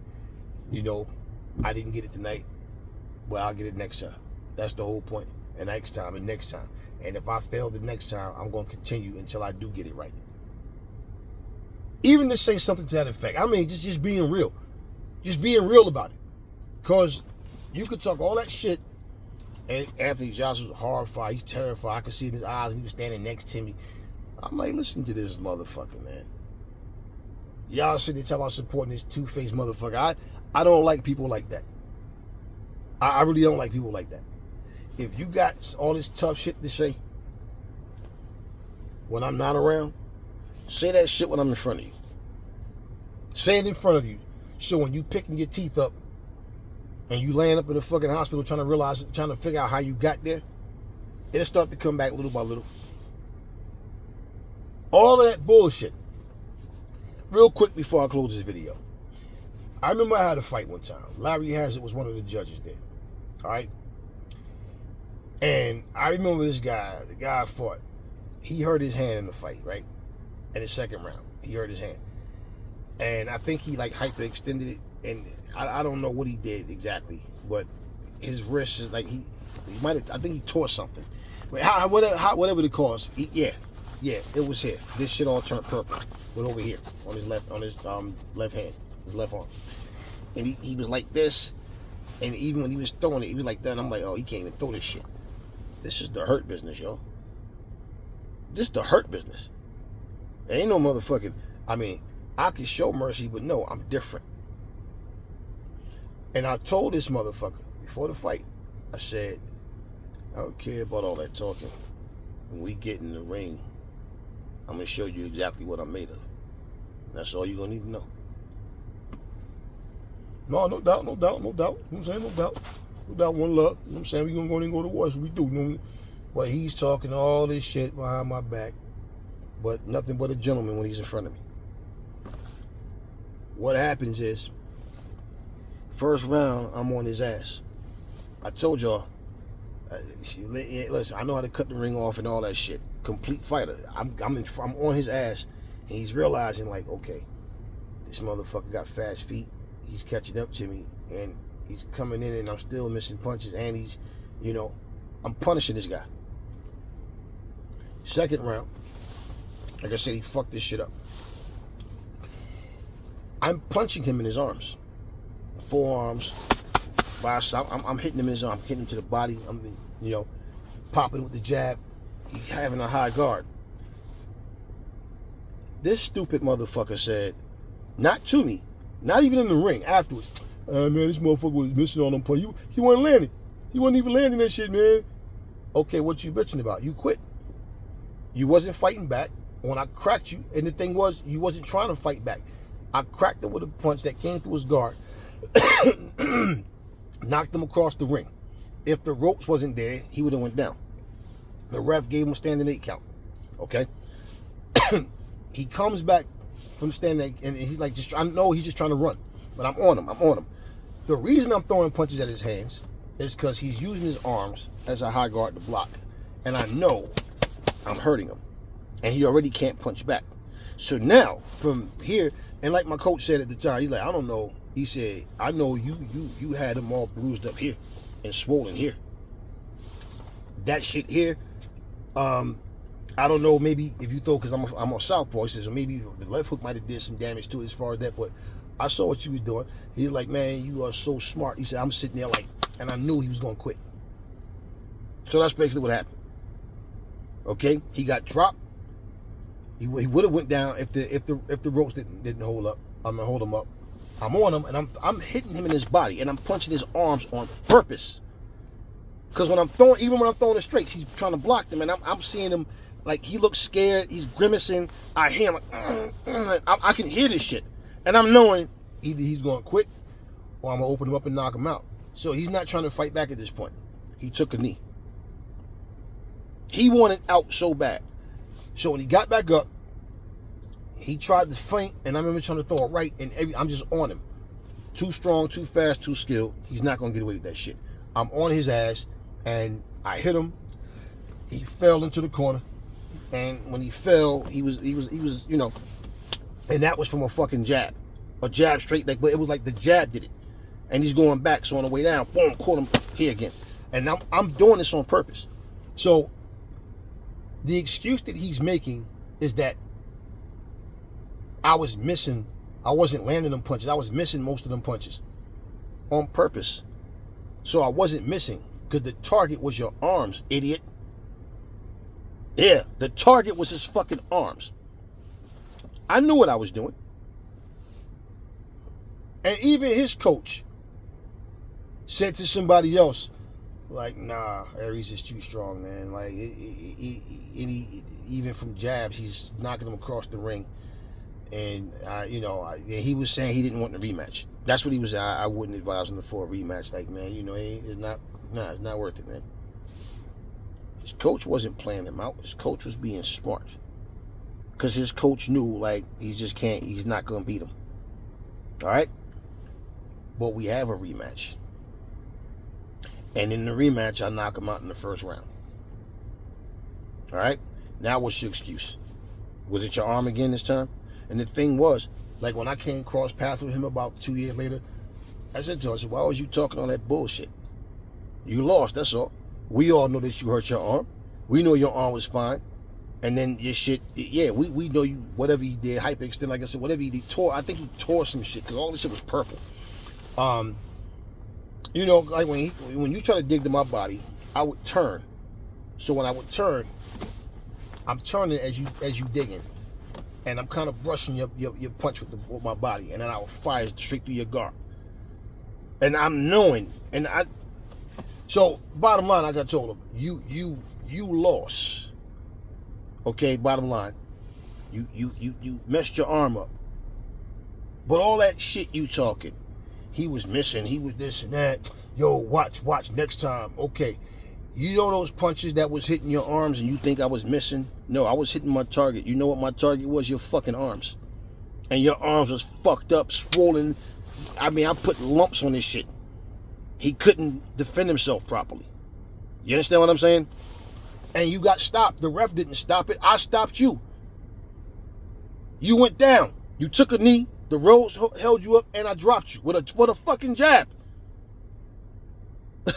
S1: You know, I didn't get it tonight, but I'll get it next time. That's the whole point. And next time and next time. And if I fail the next time, I'm going to continue until I do get it right. Even to say something to that effect. I mean, just being real. Just being real about it. Because you could talk all that shit, and Anthony Joshua's horrified. He's terrified. I could see in his eyes, and he was standing next to me. I'm like, listen to this motherfucker, man. Y'all sitting there talking about supporting this two-faced motherfucker. I don't like people like that. I really don't like people like that. If you got all this tough shit to say when I'm not around, say that shit when I'm in front of you. Say it in front of you. So when you picking your teeth up and you laying up in the fucking hospital trying to figure out how you got there, it'll start to come back little by little. All of that bullshit. Real quick before I close this video. I remember I had a fight one time. Larry Hazard was one of the judges there. All right? And I remember this guy, the guy I fought. He hurt his hand in the fight, right? In the second round. He hurt his hand. And I think he like hyperextended it. And I don't know what he did exactly. But his wrist is like, he might have, I think he tore something. But whatever the cause, yeah, it was here. This shit all turned purple. Went over here on his left hand, his left arm. And he was like this. And even when he was throwing it, he was like that. And I'm like, oh, he can't even throw this shit. This is the hurt business, yo. This is the hurt business. There ain't no motherfucking, I mean, I can show mercy, but no, I'm different. And I told this motherfucker before the fight, I said, I don't care about all that talking. When we get in the ring, I'm going to show you exactly what I'm made of. That's all you're going to need to know. No doubt. You know what I'm saying? No doubt, one love. You know what I'm saying? We're going to go in and go to war. That's what we do. You know? But he's talking all this shit behind my back, but nothing but a gentleman when he's in front of me. What happens is, first round, I'm on his ass. I told y'all, listen, I know how to cut the ring off and all that shit. Complete fighter. I'm on his ass, and he's realizing like, okay, this motherfucker got fast feet. He's catching up to me, and he's coming in, and I'm still missing punches, and he's, you know, I'm punishing this guy. Second round, like I said, he fucked this shit up. I'm punching him in his arms, forearms. I'm hitting him in his arm. I'm hitting him to the body. I'm, you know, popping with the jab. He's having a high guard. This stupid motherfucker said, not to me, not even in the ring, afterwards, man, this motherfucker was missing all them punches. He wasn't landing. He wasn't even landing that shit, man. Okay, what you bitching about? You quit. You wasn't fighting back when I cracked you, and the thing was, you wasn't trying to fight back. I cracked him with a punch that came through his guard, knocked him across the ring. If the ropes wasn't there, he would have went down. The ref gave him a standing 8 count. Okay? He comes back from standing 8, and he's like, I know he's just trying to run, but I'm on him. The reason I'm throwing punches at his hands is because he's using his arms as a high guard to block. And I know I'm hurting him. And he already can't punch back. So now, from here, and like my coach said at the time, he's like, I don't know. He said, I know you had him all bruised up here and swollen here. That shit here, I don't know, maybe if you throw, because I'm a southpaw, he says, so maybe the left hook might have did some damage to it as far as that, but I saw what you was doing. He's like, man, you are so smart. He said, I'm sitting there like, and I knew he was going to quit. So that's basically what happened. Okay, he got dropped. He would have went down if the ropes didn't hold up. I'm gonna hold him up. I'm on him and I'm hitting him in his body and I'm punching his arms on purpose. Because when I'm throwing the straights, he's trying to block them and I'm seeing him like he looks scared. He's grimacing. I hear him like I can hear this shit, and I'm knowing either he's gonna quit or I'm gonna open him up and knock him out. So he's not trying to fight back at this point. He took a knee. He wanted out so bad. So when he got back up, he tried to feint, and I remember trying to throw it right, and I'm just on him. Too strong, too fast, too skilled. He's not going to get away with that shit. I'm on his ass, and I hit him. He fell into the corner, and when he fell, he was, you know, and that was from a fucking jab. A jab straight, like, but it was like the jab did it. And he's going back, so on the way down, boom, caught him here again. And I'm doing this on purpose. So the excuse that he's making is that I wasn't landing them punches. I was missing most of them punches on purpose. So I wasn't missing because the target was your arms, idiot. Yeah, the target was his fucking arms. I knew what I was doing. And even his coach said to somebody else, like, nah, Aries is too strong, man. Like, even from jabs, he's knocking him across the ring. And, he was saying he didn't want the rematch. That's what he was saying. I wouldn't advise him for a rematch. Like, man, it's not worth it, man. His coach wasn't playing him out. His coach was being smart. Because his coach knew, like, he's not going to beat him. All right? But we have a rematch. And in the rematch, I knock him out in the first round. All right? Now what's your excuse? Was it your arm again this time? And the thing was, like when I came cross paths with him about 2 years later, I said to him, why was you talking all that bullshit? You lost, that's all. We all know that you hurt your arm. We know your arm was fine. And then your shit, yeah, we know you, whatever you did, hyperextend, like I said, whatever you did, I think he tore some shit, because all this shit was purple. Like when you try to dig to my body, I would turn. So when I would turn, I'm turning as you digging, and I'm kind of brushing your punch with my body, and then I will fire straight through your guard. And I'm knowing, so bottom line, like I told him, you lost. Okay, bottom line, you messed your arm up. But all that shit you talking, he was missing, he was this and that. Yo, watch next time. Okay, you know those punches that was hitting your arms and you think I was missing? No, I was hitting my target. You know what my target was? Your fucking arms. And your arms was fucked up, swollen. I mean, I put lumps on this shit. He couldn't defend himself properly. You understand what I'm saying? And you got stopped. The ref didn't stop it. I stopped you. You went down. You took a knee. The ropes held you up, and I dropped you with a fucking jab.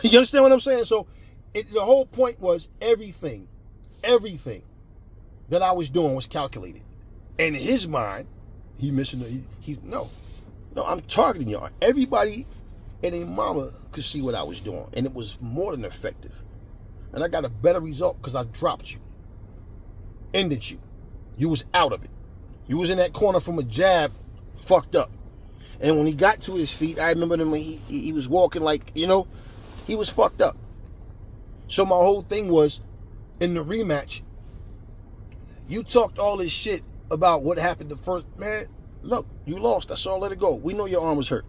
S1: You understand what I'm saying? So the whole point was everything that I was doing was calculated. And in his mind, no, I'm targeting y'all. Everybody and their mama could see what I was doing, and it was more than effective. And I got a better result because I dropped you, ended you. You was out of it. You was in that corner from a jab, fucked up. And when he got to his feet, I remember him when he was walking like, he was fucked up. So my whole thing was, in the rematch, you talked all this shit about what happened the first, man, look, you lost, I saw, let it go. We know your arm was hurt.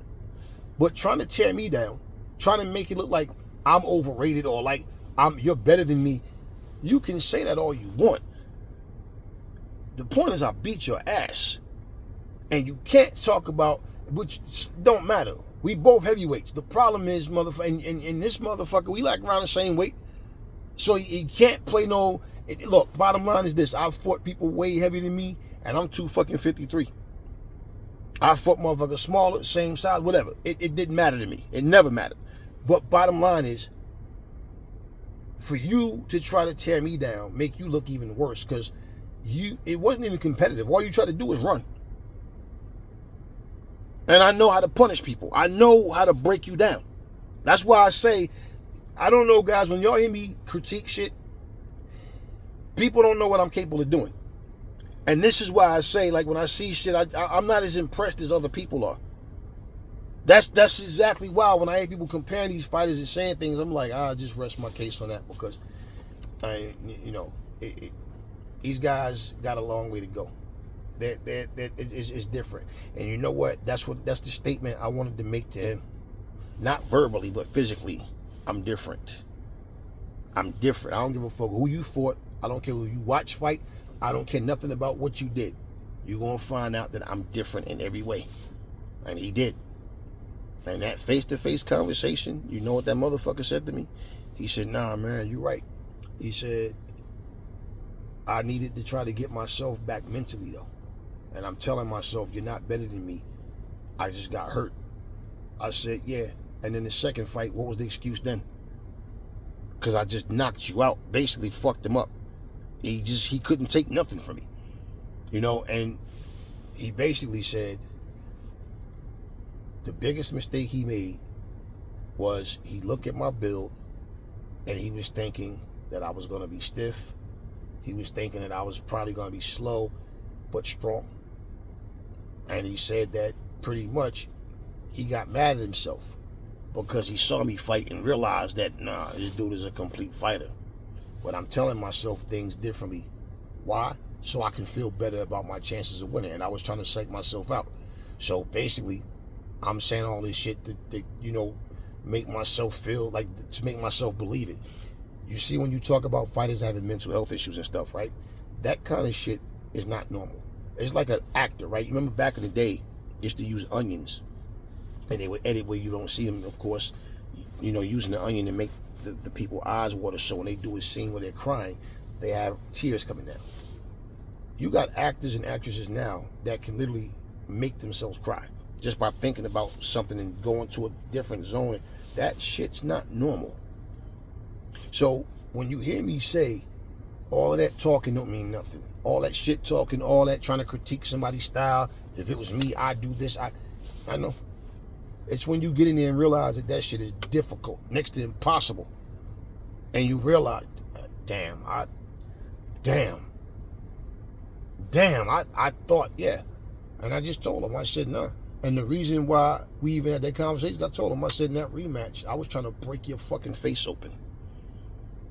S1: But trying to tear me down, trying to make it look like I'm overrated or like you're better than me, you can say that all you want. The point is I beat your ass. And you can't talk about, which don't matter. We both heavyweights. The problem is, motherfucker, and this motherfucker, we like around the same weight. So he can't play no. Look, bottom line is this: I've fought people way heavier than me, and I'm 253. I fought motherfuckers smaller, same size, whatever. It didn't matter to me. It never mattered. But bottom line is, for you to try to tear me down, make you look even worse, because it wasn't even competitive. All you tried to do was run. And I know how to punish people. I know how to break you down. That's why I say, I don't know, guys, when y'all hear me critique shit, people don't know what I'm capable of doing. And this is why I say, like, when I see shit, I'm not as impressed as other people are. That's exactly why when I hear people comparing these fighters and saying things, I'm like, I'll just rest my case on that, because, these guys got a long way to go. It's different. And you know what? That's the statement I wanted to make to him. Not verbally, but physically. I'm different. I'm different. I don't give a fuck who you fought. I don't care who you watch fight. I don't care nothing about what you did. You're going to find out that I'm different in every way. And he did. And that face-to-face conversation, you know what that motherfucker said to me? He said, nah, man, you're right. He said, I needed to try to get myself back mentally, though. And I'm telling myself, you're not better than me. I just got hurt. I said, yeah. And then the second fight, what was the excuse then? Because I just knocked you out, basically fucked him up. He couldn't take nothing from me. And he basically said the biggest mistake he made was he looked at my build and he was thinking that I was going to be stiff. He was thinking that I was probably going to be slow but strong. And he said that pretty much he got mad at himself because he saw me fight and realized that, nah, this dude is a complete fighter. But I'm telling myself things differently. Why? So I can feel better about my chances of winning. And I was trying to psych myself out. So basically, I'm saying all this shit to make myself feel like, to make myself believe it. You see, when you talk about fighters having mental health issues and stuff, right? That kind of shit is not normal. It's like an actor, right? You remember back in the day, used to use onions. And they would edit where you don't see them, of course, using the onion to make the people's eyes water. So when they do a scene where they're crying, they have tears coming down. You got actors and actresses now that can literally make themselves cry just by thinking about something and going to a different zone. That shit's not normal. So when you hear me say all of that talking don't mean nothing, all that shit talking, all that trying to critique somebody's style, if it was me, I'd do this, I know. It's when you get in there and realize that shit is difficult, next to impossible. And you realize, damn, I thought, yeah. And I just told him, I said, nah. And the reason why we even had that conversation, I told him, I said, in that rematch, I was trying to break your fucking face open.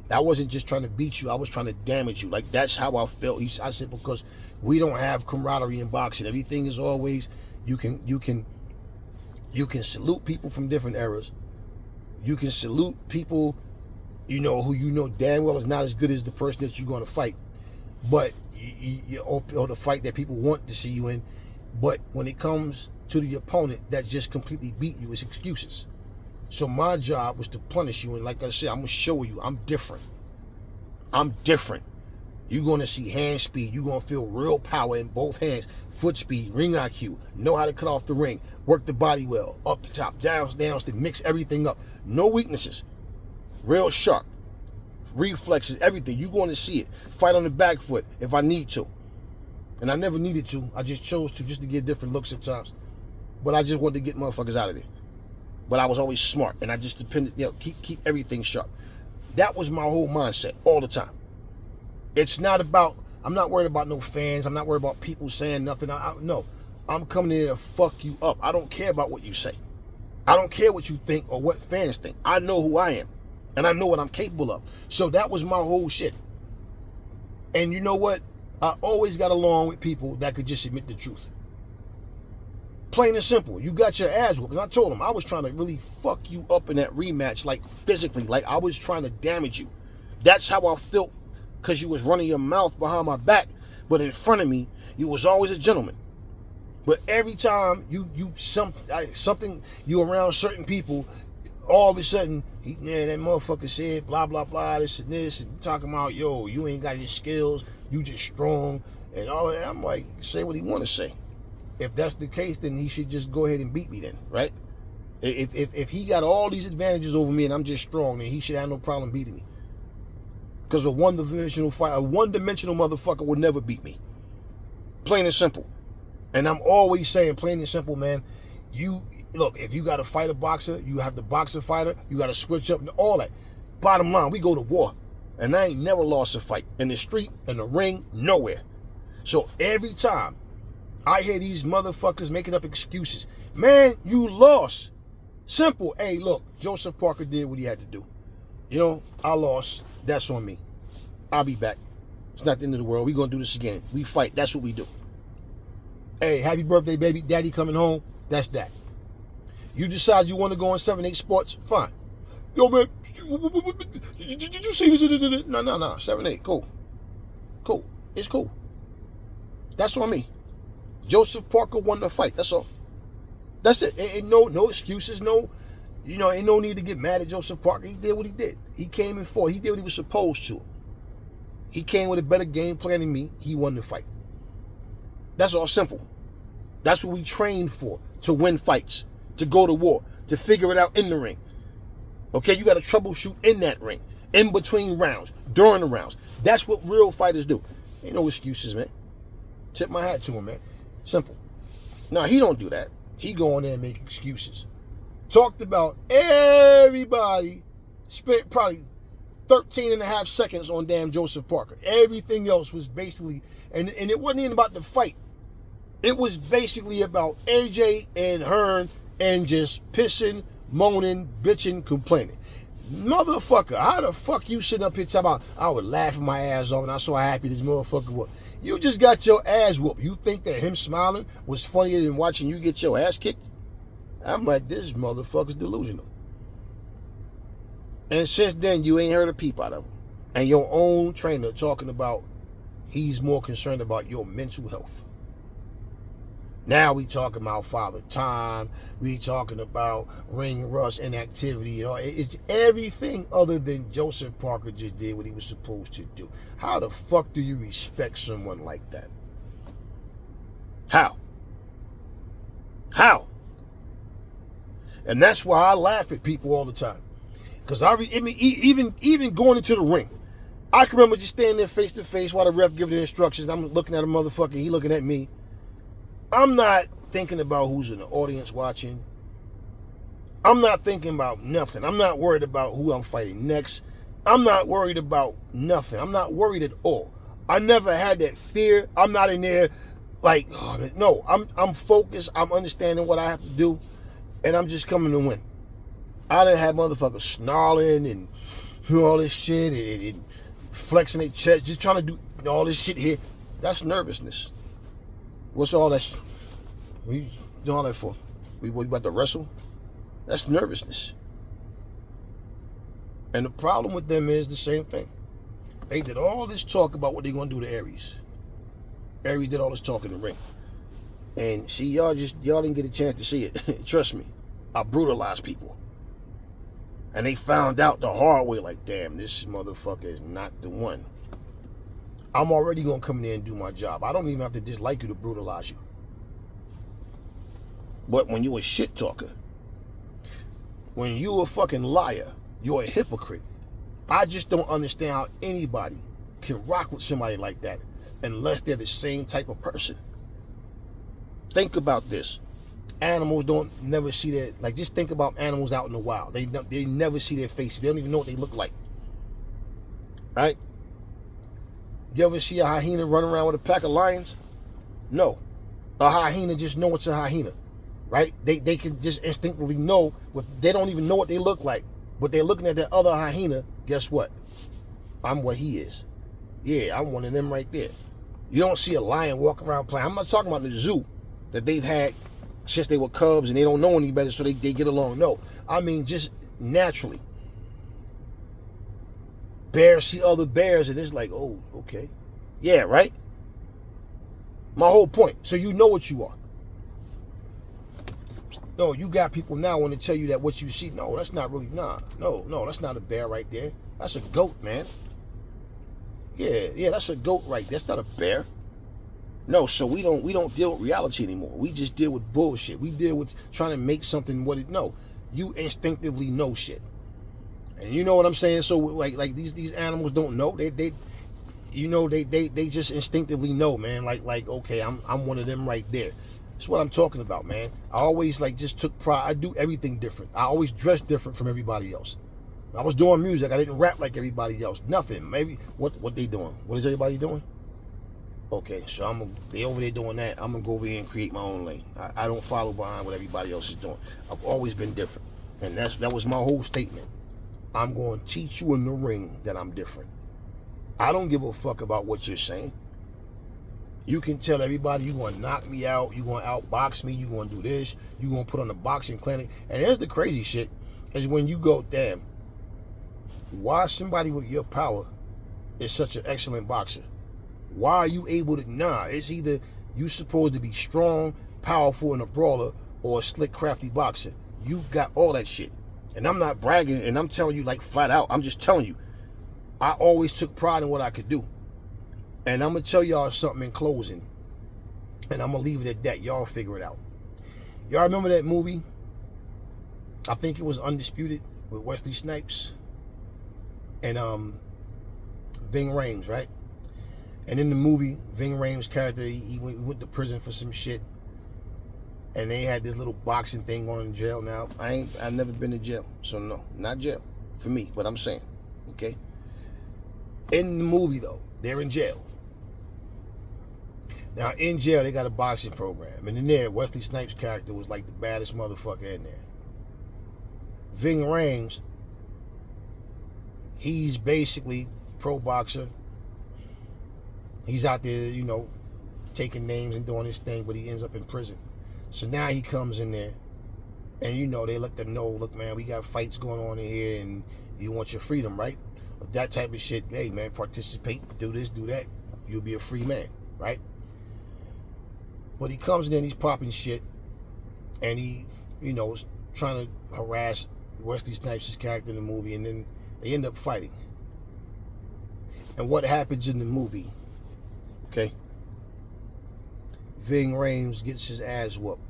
S1: I wasn't just trying to beat you, I was trying to damage you. Like, that's how I felt. I said, because we don't have camaraderie in boxing. Everything is always, you can salute people from different eras. You can salute people, who damn well is not as good as the person that you're going to fight. But, or the fight that people want to see you in. But when it comes to the opponent that just completely beat you, it's excuses. So my job was to punish you. And like I said, I'm going to show you I'm different. I'm different. You're going to see hand speed. You're going to feel real power in both hands. Foot speed, ring IQ, know how to cut off the ring, work the body well, up the top, down, to mix everything up. No weaknesses. Real sharp. Reflexes, everything. You're going to see it. Fight on the back foot if I need to. And I never needed to. I just chose to, just to get different looks at times. But I just wanted to get motherfuckers out of there. But I was always smart, and I just depended, keep everything sharp. That was my whole mindset all the time. It's not about, I'm not worried about no fans. I'm not worried about people saying nothing. No, I'm coming here to fuck you up. I don't care about what you say. I don't care what you think or what fans think. I know who I am, and I know what I'm capable of. So that was my whole shit. And you know what? I always got along with people that could just admit the truth. Plain and simple. You got your ass whooped. And I told him I was trying to really fuck you up in that rematch, like physically, like I was trying to damage you. That's how I felt, because you was running your mouth behind my back, but in front of me, you was always a gentleman. But every time something you around certain people, all of a sudden, that motherfucker said blah blah blah this and this, and talking about yo, you ain't got your skills, you just strong and all that. I'm like, say what he want to say. If that's the case, then he should just go ahead and beat me then, right? If he got all these advantages over me and I'm just strong, then he should have no problem beating me. Because a one-dimensional motherfucker would never beat me. Plain and simple. And I'm always saying, plain and simple, man, look, if you got to fight a boxer, you have the boxer fighter, you got to switch up and all that. Bottom line, we go to war. And I ain't never lost a fight. In the street, in the ring, nowhere. So every time I hear these motherfuckers making up excuses, man, you lost. Simple. Hey, look, Joseph Parker did what he had to do. I lost. That's on me. I'll be back. It's not the end of the world. We're going to do this again. We fight. That's what we do. Hey, happy birthday, baby. Daddy coming home. That's that. You decide you want to go on 7-8 Sports? Fine. Yo, man, did you see this? No. 7-8. Cool. It's cool. That's on me. Joseph Parker won the fight. That's all. That's it. Ain't no excuses. Ain't no need to get mad at Joseph Parker. He did what he did. He came and fought. He did what he was supposed to. He came with a better game plan than me. He won the fight. That's all simple. That's what we trained for, to win fights, to go to war, to figure it out in the ring. Okay, you got to troubleshoot in that ring, in between rounds, during the rounds. That's what real fighters do. Ain't no excuses, man. Tip my hat to him, man. Simple. Now, he don't do that. He go in there and make excuses. Talked about everybody, spent probably 13 and a half seconds on damn Joseph Parker. Everything else was basically, and it wasn't even about the fight. It was basically about AJ and Hearn and just pissing, moaning, bitching, complaining. Motherfucker, how the fuck you sitting up here talking about, I was laughing my ass off and I saw how happy this motherfucker was. You just got your ass whooped. You think that him smiling was funnier than watching you get your ass kicked? I'm like, this motherfucker's delusional. And since then, you ain't heard a peep out of him. And your own trainer talking about he's more concerned about your mental health. Now we talking about Father Time. We talking about ring rust, inactivity. It's everything other than Joseph Parker just did what he was supposed to do. How the fuck do you respect someone like that? How? And that's why I laugh at people all the time. Because even going into the ring, I can remember just standing there face to face while the ref giving the instructions. I'm looking at a motherfucker, he looking at me. I'm not thinking about who's in the audience watching. I'm not thinking about nothing. I'm not worried about who I'm fighting next. I'm not worried about nothing. I'm not worried at all. I never had that fear. I'm not in there like, oh, no, I'm focused. I'm understanding what I have to do. And I'm just coming to win. I done had motherfuckers snarling and all this shit and flexing their chest, just trying to do all this shit here. That's nervousness. What's all that? What you doing all that for? We about to wrestle? That's nervousness. And the problem with them is the same thing. They did all this talk about what they're going to do to Aries. Aries did all this talk in the ring. And see, y'all didn't get a chance to see it. Trust me, I brutalized people. And they found out the hard way, like, damn, this motherfucker is not the one. I'm already going to come in there and do my job. I don't even have to dislike you to brutalize you. But when you a shit talker, when you a fucking liar, you're a hypocrite. I just don't understand how anybody can rock with somebody like that unless they're the same type of person. Think about this. Animals don't never see their, like, just think about animals out in the wild. They never see their faces. They don't even know what they look like. Right? You ever see a hyena run around with a pack of lions? No. A hyena just know it's a hyena. Right? They can just instinctively know. They don't even know what they look like. But they're looking at that other hyena. Guess what? I'm what he is. Yeah, I'm one of them right there. You don't see a lion walk around playing. I'm not talking about the zoo that they've had since they were cubs and they don't know any better, so they get along. No, I mean just naturally. Bears see other bears and it's like, oh, okay. Yeah, right? My whole point. So you know what you are. No, you got people now want to tell you that what you see, no, that's not really, no, that's not a bear right there. That's a goat, man. Yeah, that's a goat right there. That's not a bear. No, so we don't deal with reality anymore. We just deal with bullshit. We deal with trying to make something what it, no. You instinctively know shit. And you know what I'm saying? So like these animals don't know. They just instinctively know, man. Like okay, I'm one of them right there. That's what I'm talking about, man. I always just took pride. I do everything different. I always dress different from everybody else. I was doing music. I didn't rap like everybody else. Nothing. Maybe what they doing? What is everybody doing? Okay, so they over there doing that. I'm gonna go over here and create my own lane. I don't follow behind what everybody else is doing. I've always been different, and that was my whole statement. I'm going to teach you in the ring that I'm different. I don't give a fuck about what you're saying. You can tell everybody you're going to knock me out, you're going to outbox me, you're going to do this, you're going to put on a boxing clinic. And here's the crazy shit, is when you go, damn, why somebody with your power is such an excellent boxer? Why are you able to, it's either you supposed to be strong, powerful, and a brawler, or a slick, crafty boxer. You got all that shit. And I'm not bragging, and I'm telling you flat out. I'm just telling you. I always took pride in what I could do. And I'm going to tell y'all something in closing. And I'm going to leave it at that. Y'all figure it out. Y'all remember that movie? I think it was Undisputed with Wesley Snipes and Ving Rhames, right? And in the movie, Ving Rhames' character, he went to prison for some shit. And they had this little boxing thing going in jail. Now, I've never been to jail. So no, not jail for me, but I'm saying, okay? In the movie though, they're in jail. Now in jail, they got a boxing program. And in there, Wesley Snipes' character was like the baddest motherfucker in there. Ving Rhames, he's basically pro boxer. He's out there, taking names and doing his thing, but he ends up in prison. So now he comes in there, and they let them know, look, man, we got fights going on in here, and you want your freedom, right? But that type of shit, hey, man, participate, do this, do that. You'll be a free man, right? But he comes in and he's popping shit, and he, is trying to harass Wesley Snipes' character in the movie, and then they end up fighting. And what happens in the movie, okay? Ving Rhames gets his ass whooped.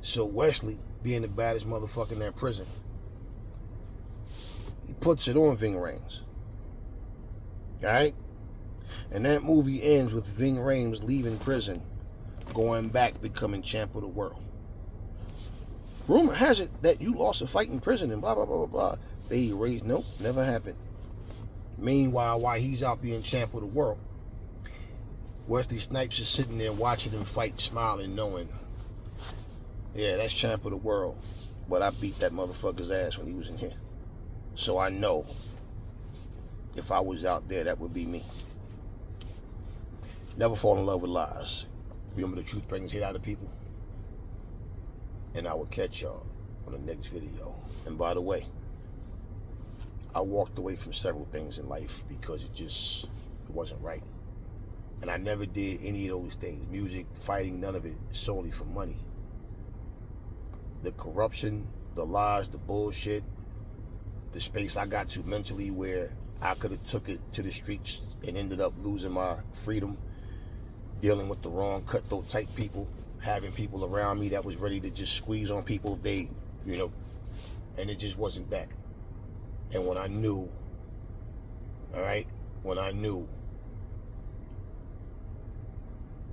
S1: So Wesley, being the baddest motherfucker in that prison, he puts it on Ving Rhames. Alright? And that movie ends with Ving Rhames leaving prison, going back, becoming champ of the world. Rumor has it that you lost a fight in prison and blah, blah, blah, blah, blah. They erased, nope, never happened. Meanwhile, while he's out being champ of the world, Wesley Snipes is sitting there watching him fight, smiling, knowing, yeah, that's champ of the world. But I beat that motherfucker's ass when he was in here. So I know if I was out there, that would be me. Never fall in love with lies. Remember, the truth brings hate out of people. And I will catch y'all on the next video. And by the way, I walked away from several things in life because it wasn't right. And I never did any of those things. Music, fighting, none of it, solely for money. The corruption, the lies, the bullshit, the space I got to mentally where I could have took it to the streets and ended up losing my freedom, dealing with the wrong cutthroat type people, having people around me that was ready to just squeeze on people if they, and it just wasn't that. And when I knew,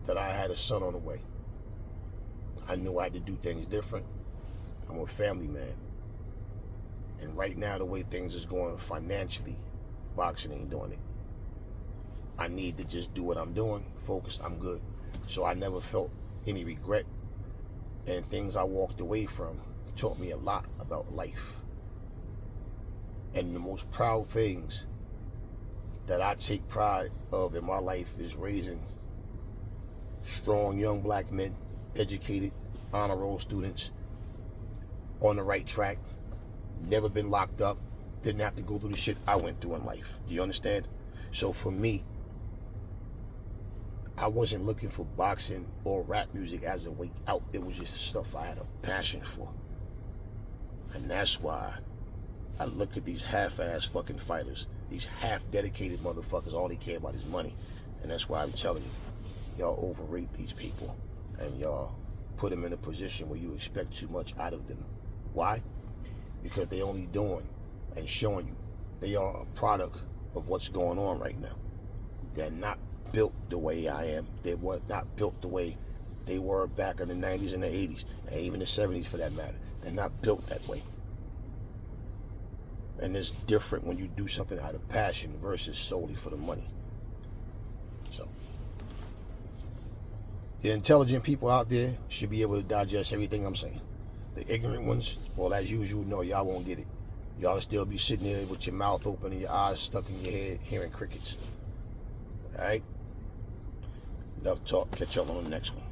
S1: that I had a son on the way, I knew I had to do things different. I'm a family man. And right now, the way things is going financially, boxing ain't doing it. I need to just do what I'm doing, focus, I'm good. So I never felt any regret. And things I walked away from taught me a lot about life. And the most proud things that I take pride of in my life is raising strong young black men, educated, honor roll students, on the right track, never been locked up, didn't have to go through the shit I went through in life. Do you understand? So for me, I wasn't looking for boxing or rap music as a way out. It was just stuff I had a passion for. And that's why I look at these half-ass fucking fighters, these half-dedicated motherfuckers, all they care about is money. And that's why I'm telling you, y'all overrate these people. And y'all put them in a position where you expect too much out of them. Why? Because they only doing and showing you. They are a product of what's going on right now. They're not built the way I am. They were not built the way they were back in the 90s and the 80s, and even the 70s for that matter. They're not built that way. And it's different when you do something out of passion versus solely for the money. So, the intelligent people out there should be able to digest everything I'm saying. The ignorant ones, well, as usual, no, y'all won't get it. Y'all still be sitting there with your mouth open and your eyes stuck in your head, hearing crickets. All right? Enough talk. Catch y'all on the next one.